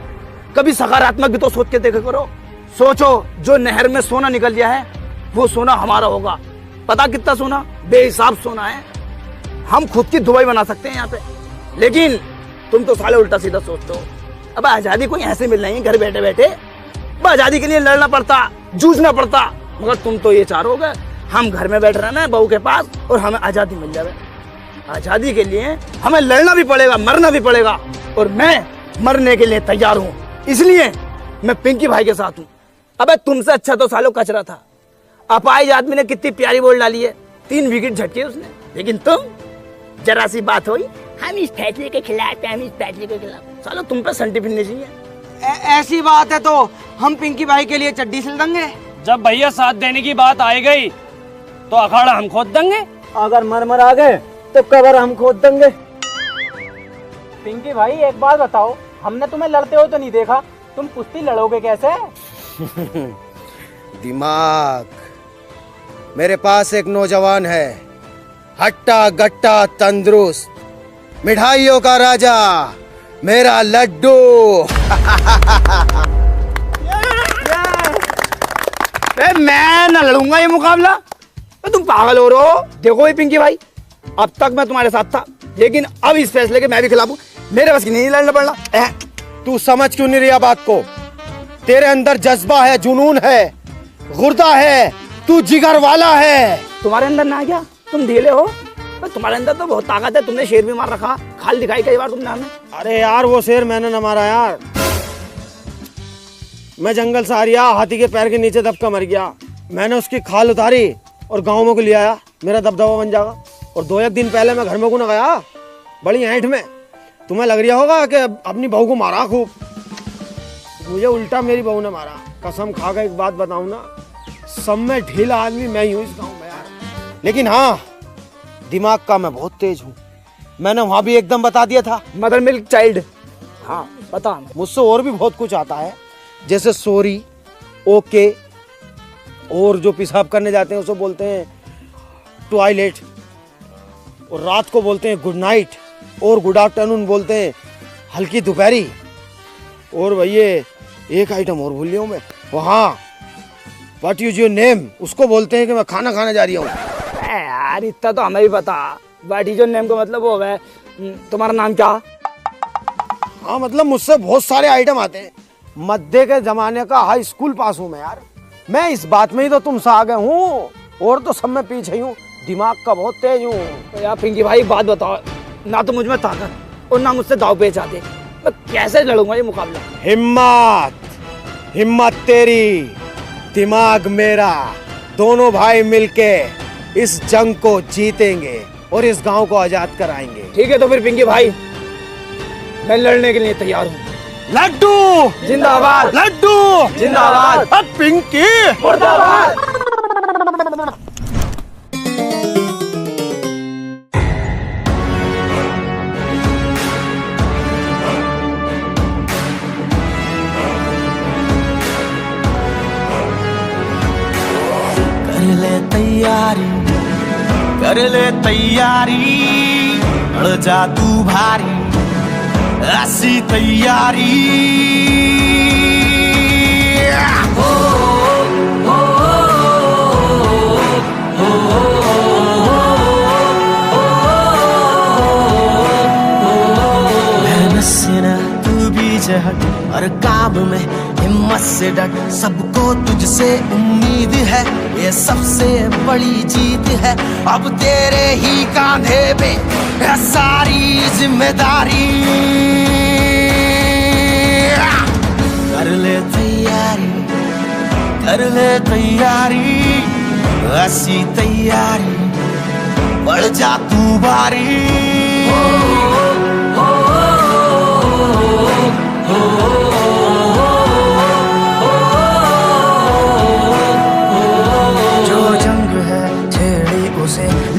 कभी सकारात्मक भी तो सोच के देखा करो। सोचो, जो नहर में सोना निकल गया है वो सोना हमारा होगा। पता कितना सोना? बेहिसाब सोना है। हम खुद की दुबई बना सकते हैं यहाँ पे, लेकिन तुम तो साले उल्टा सीधा सोचते हो। अब आजादी कोई ऐसे मिल रही है घर बैठे बैठे? अब आजादी के लिए लड़ना पड़ता, जूझना पड़ता। मगर तुम तो ये चाहोगे हम घर में बैठ रहना है बहू के पास और हमें आजादी मिल जाए। आजादी के लिए हमें लड़ना भी पड़ेगा, मरना भी पड़ेगा, और मैं मरने के लिए तैयार हूँ। इसलिए मैं पिंकी भाई के साथ हूँ। अबे तुमसे अच्छा तो सालों कचरा था। अपाहिज आदमी ने कितनी प्यारी बॉल डाली है, 3 विकेट झटके उसने। लेकिन तुम, जरा सी बात हुई, हम इस फैसले के खिलाफ हैं, हम इस फैसले के खिलाफ। सालों तुम पे संटी फिरनी चाहिए। ऐसी बात है तो हम पिंकी भाई के लिए चड्डी सिल देंगे। जब भैया साथ देने की बात आई गई तो अखाड़ा हम खोद देंगे। अगर मर आ गए तो कबर हम खोद देंगे। पिंकी भाई, एक बात बताओ, हमने तुम्हें लड़ते हुए तो नहीं देखा, तुम कुश्ती लड़ोगे कैसे? दिमाग। मेरे पास एक नौजवान है, हट्टा गट्टा तंदुरुस्त, मिठाइयों का राजा, मेरा लड्डू। मैं ना लड़ूंगा ये मुकाबला। तुम पागल हो रहे हो। देखो ये पिंकी भाई, अब तक मैं तुम्हारे साथ था, लेकिन अब इस फैसले के मैं भी खिलाफ हूँ। मेरे बस की नहीं लड़ना पड़ना। तू समझ क्यों नहीं रही बात को? तेरे अंदर जज्बा है, जुनून है, गुर्दा है, तू जिगर वाला है। तुम्हारे अंदर ना क्या? तुम ढीले हो। तुम्हारे अंदर तो बहुत ताकत है, तुमने शेर भी मार रखा, खाल दिखाई कई बार तुमने हमें। अरे यार वो शेर मैंने न मारा यार, मैं जंगल से आ रिया, हाथी के पैर के नीचे दबका मर गया। मैंने उसकी खाल उतारी और गाँव में को ले आया, मेरा दबदबा बन जाएगा। और 2-1 दिन पहले मैं घर में को न गया, बड़ी ऐंठ में। तुम्हें लग रहा होगा कि अपनी बहू को मारा खूब, मुझे उल्टा मेरी बहू ने मारा। कसम खा कर एक बात बताऊं ना, सब में ढीला आदमी मैं ही हूँ इस गाँव में यार। लेकिन हाँ, दिमाग का मैं बहुत तेज हूँ। मैंने वहां भी एकदम बता दिया था, मदर मिल्क चाइल्ड। हाँ बता। मुझसे और भी बहुत कुछ आता है, जैसे सॉरी, ओके, और जो पेशाब करने जाते हैं उसे बोलते हैं टॉयलेट, और रात को बोलते हैं गुड नाइट, और गुड आफ्टरनून बोलते हैं हल्की दोपहरी। और भैया एक आइटम और भूल लिया हूँ मैं, वहाँ व्हाट इज योर नेम, उसको बोलते हैं कि मैं खाना खाने जा रही हूँ। यार इतना तो हमें भी पता, व्हाट इज योर नेम का मतलब वो है तुम्हारा नाम क्या? हाँ मतलब मुझसे बहुत सारे आइटम आते हैं। मध्य के जमाने का हाई स्कूल पास हूँ मैं यार। मैं इस बात में ही तो तुमसे आगे हूँ, और तो सब में पीछे ही हूँ। दिमाग का बहुत तेज हूँ। तो यार पिंकी भाई बात बताओ, ना तो मुझ में ताकत और ना मुझसे दाव पेच आते, मैं कैसे लड़ूंगा ये मुकाबला? हिम्मत, हिम्मत तेरी, दिमाग मेरा, दोनों भाई मिलके इस जंग को जीतेंगे और इस गांव को आजाद कराएंगे। ठीक है तो फिर पिंकी भाई, मैं लड़ने के लिए तैयार हूँ। लड्डू जिंदाबाद, लड्डू जिंदाबाद, पिंकी मुर्दाबाद। कर ले तैयारी, अड़ जा तू भारी, ऐसी तैयारी। मेहनत से ना तू भी हट, हर काम में हिम्मत से डट, सबको तुझसे उम्मीद है, ये सबसे बड़ी जीत है। अब तेरे ही कांधे पे है सारी जिम्मेदारी। कर ले तैयारी, कर ले तैयारी, ऐसी तैयारी, बढ़ जा तू बारी।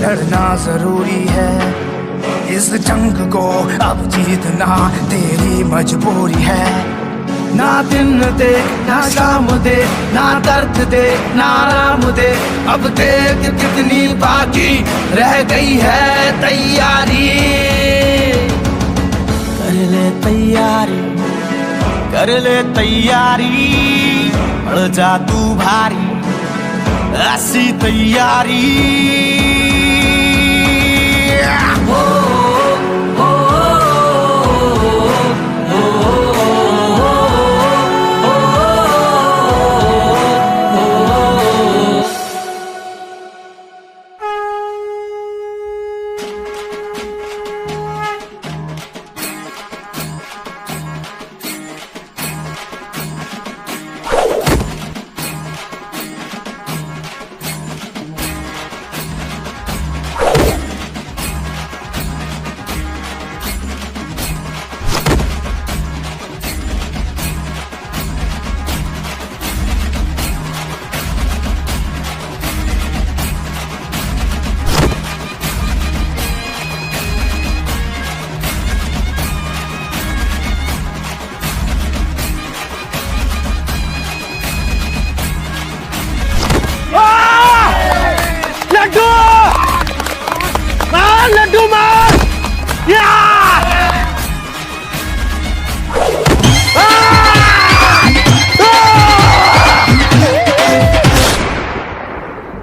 लड़ना जरूरी है, इस जंग को अब जीतना तेरी मजबूरी है। ना दिन दे ना शाम दे, ना दर्द दे ना आराम दे, अब देख कितनी बाकी रह गई है तैयारी। कर ले तैयारी, कर ले तैयारी, बढ़ जा तू भारी, ऐसी तैयारी।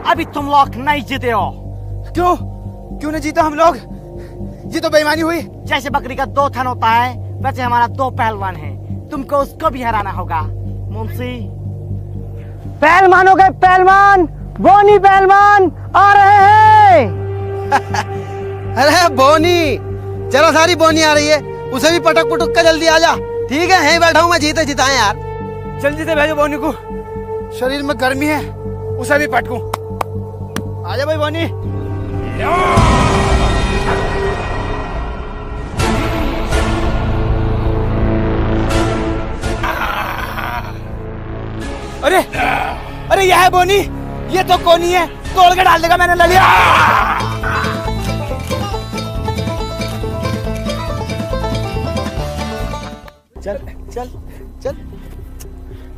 अभी तुम लोग नहीं जीते हो। क्यों क्यों नहीं जीता हम लोग? ये तो बेईमानी हुई। जैसे बकरी का 2 थन होता है वैसे हमारा 2 पहलवान है, तुमको उसको भी हराना होगा। मुंशी पहलवान हो गए पहलवान, बोनी पहलवान आ रहे हैं। अरे बोनी, जरा सारी बोनी आ रही है, उसे भी पटक पुटक कर जल्दी आ जा। ठीक है, यहीं बैठा हूँ मैं, जीते जिताए यार। जल्दी से भेजो बोनी को, शरीर में गर्मी है, उसे भी पटकूं। आजा भाई बोनी। अरे अरे यह है बोनी, ये तो कोनी है, तोड़ के डाल देगा, मैंने ले लिया। चल चल चल।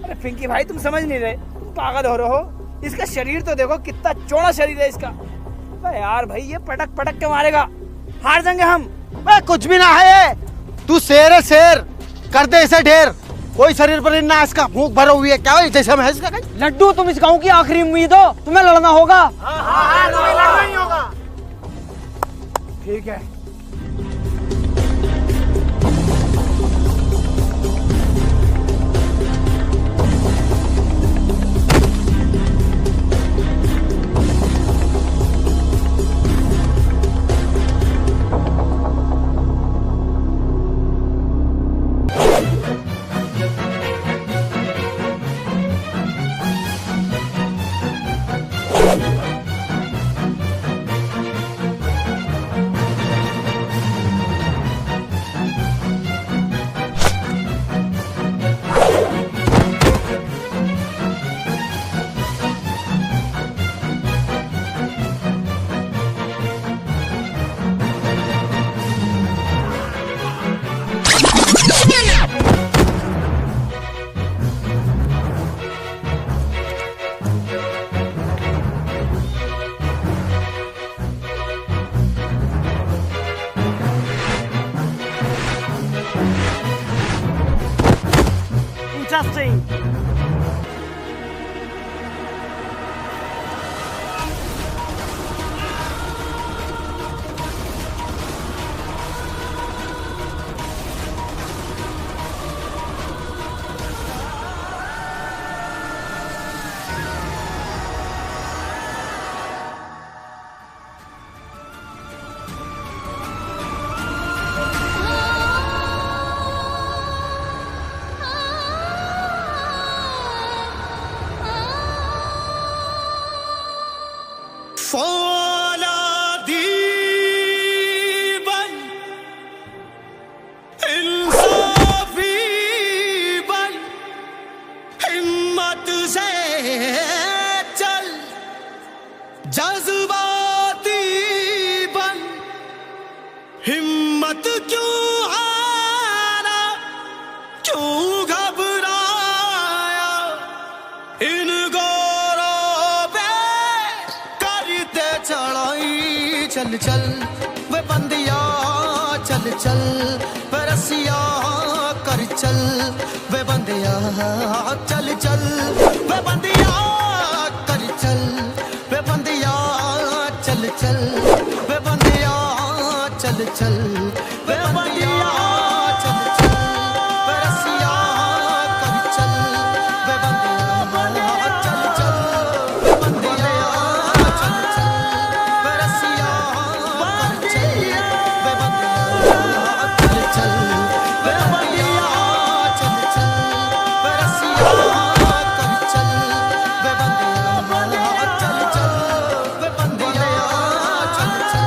अरे पिंकी भाई तुम समझ नहीं रहे, पागल हो रहे हो। इसका शरीर तो देखो, कितना चौड़ा शरीर है इसका। अरे यार भाई ये पटक पटक के मारेगा, हार जाएंगे हम। कुछ भी ना है, तू शेर है शेर, कर दे इसे ढेर। कोई शरीर पर ना, इसका भूख भरा हुई है क्या जैसे मैं इसका। लड्डू तुम इस गांव की आखिरी उम्मीद हो, तुम्हें लड़ना होगा। लड़ना ही होगा। ठीक है। Interesting. जज्बाती बन, हिम्मत क्यों हारा, क्यों घबराया, इन गोरों पे करते चढ़ाई। चल चल वे बंदिया, चल चल वे रसिया, कर चल वे बंदिया, चल चल वे बंदिया, कर चल वे बंदिया, चल चल वे बंदिया, चल चल वे बंदिया, चल चल वे रसिया, कर चल वे बंदिया, चल चल वे बंदिया, चल चल वे रसिया, कर चल वे बंदिया, चल चल वे बंदिया, चल चल वे रसिया, कर चल वे बंदिया, चल चल वे बंदिया, चल चल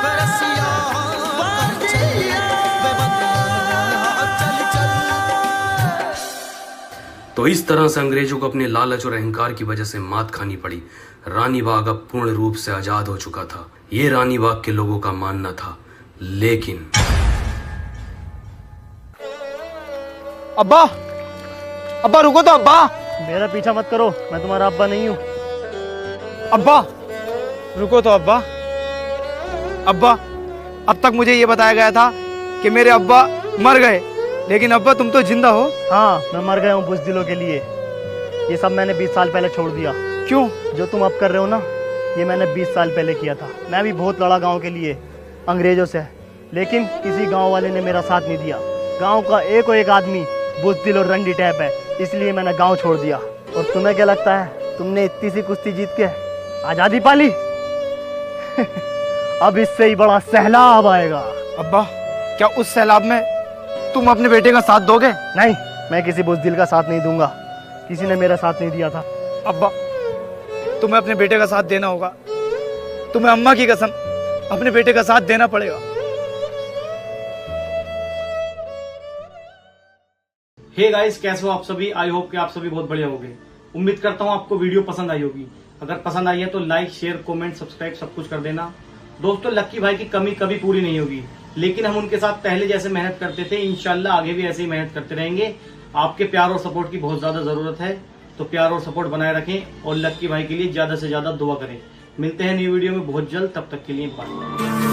वे रसिया, कर चल वे बंदिया, चल चल। तो इस तरह से अंग्रेजों को अपने लालच और अहंकार की वजह से मात खानी पड़ी। रानी बाग अब पूर्ण रूप से आजाद हो चुका था, ये रानी बाग के लोगों का मानना था। लेकिन अब्बा, अब्बा रुको तो अब्बा। मेरा पीछा मत करो, मैं तुम्हारा अब्बा नहीं हूँ। अब्बा रुको तो अब्बा। अब्बा अब तक मुझे ये बताया गया था कि मेरे अब्बा मर गए, लेकिन अब्बा तुम तो जिंदा हो। हाँ, मैं मर गया हूँ बुज़दिलों के लिए। ये सब मैंने 20 साल पहले छोड़ दिया। क्यों? जो तुम अब कर रहे हो ना, ये मैंने 20 साल पहले किया था। मैं भी बहुत लड़ा गांव के लिए अंग्रेजों से, लेकिन किसी गांव वाले ने मेरा साथ नहीं दिया। गांव का एक आदमी बुज़दिल और रंडी टाइप है, इसलिए मैंने गांव छोड़ दिया। और तुम्हें क्या लगता है, तुमने इतनी सी कुश्ती जीत के आज़ादी पाली? अब इससे ही बड़ा सैलाब आएगा। अब्बा, क्या उस सैलाब में तुम अपने बेटे का साथ दोगे? नहीं, मैं किसी बुज़दिल का साथ नहीं दूंगा। किसी ने मेरा साथ नहीं दिया था। अब्बा, तुम्हें अपने बेटे का साथ देना होगा। तुम्हें अम्मा की कसम अपने बेटे का साथ देना पड़ेगा। हे गाइस, कैसे हो आप सभी? आई होप कि आप सभी बहुत बढ़िया होंगे। उम्मीद करता हूँ आपको वीडियो पसंद आई होगी। अगर पसंद आई है तो लाइक, शेयर, कमेंट, सब्सक्राइब सब कुछ कर देना। दोस्तों, लक्की भाई की कमी कभी पूरी नहीं होगी, लेकिन हम उनके साथ पहले जैसे मेहनत करते थे, इंशाल्लाह आगे भी ऐसे ही मेहनत करते रहेंगे। आपके प्यार और सपोर्ट की बहुत ज्यादा जरूरत है, तो प्यार और सपोर्ट बनाए रखें और लक्की भाई के लिए ज्यादा से ज्यादा दुआ करें। मिलते हैं नई वीडियो में बहुत जल्द, तब तक के लिए बाय।